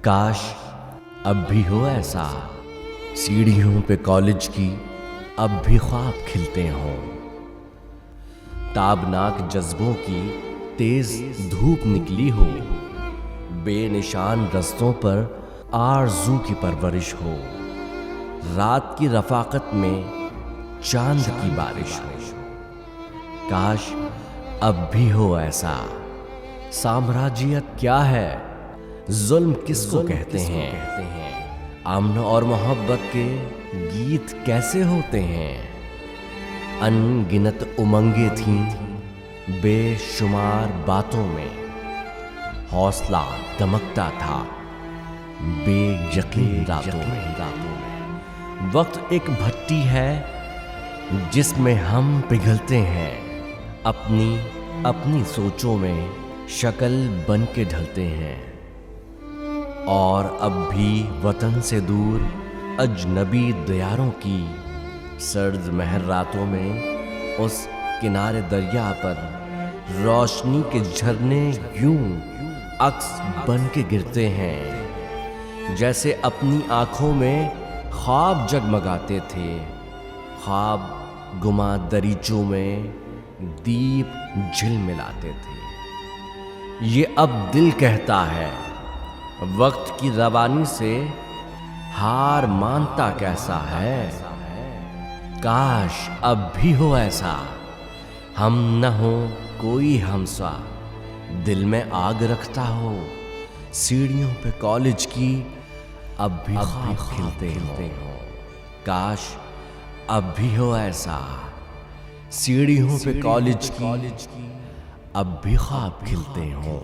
काश अब भी हो ऐसा, सीढ़ियों पे कॉलेज की अब भी ख्वाब खिलते हों। ताबनाक जज्बों की तेज धूप निकली हो, बेनिशान रस्तों पर आरज़ू की परवरिश हो, रात की रफ़ाकत में चांद की बारिश हो। काश अब भी हो ऐसा। साम्राज्यत क्या है, जुल्म किसको कहते हैं, अमन और मोहब्बत के गीत कैसे होते हैं। अनगिनत उमंगे थीं बेशुमार बातों में, हौसला दमकता था बेयकीन रातों में। वक्त एक भट्टी है जिसमें हम पिघलते हैं, अपनी अपनी सोचों में शक्ल बन के ढलते हैं। और अब भी वतन से दूर अजनबी दियारों की सर्द महर रातों में उस किनारे दरिया पर रोशनी के झरने यूं अक्स बन के गिरते हैं, जैसे अपनी आंखों में ख्वाब जगमगाते थे। ख्वाब गुमा दरीचों में दीप झिलमिलाते थे। ये अब दिल कहता है, वक्त की रवानी से हार मानता कैसा है। काश अब भी हो ऐसा, हम न हो कोई हमसा, दिल में आग रखता हो, सीढ़ियों पे कॉलेज की अब भी ख्वाब खिलते हो। काश अब भी हो ऐसा, सीढ़ियों पे कॉलेज की अब भी ख्वाब खिलते हो।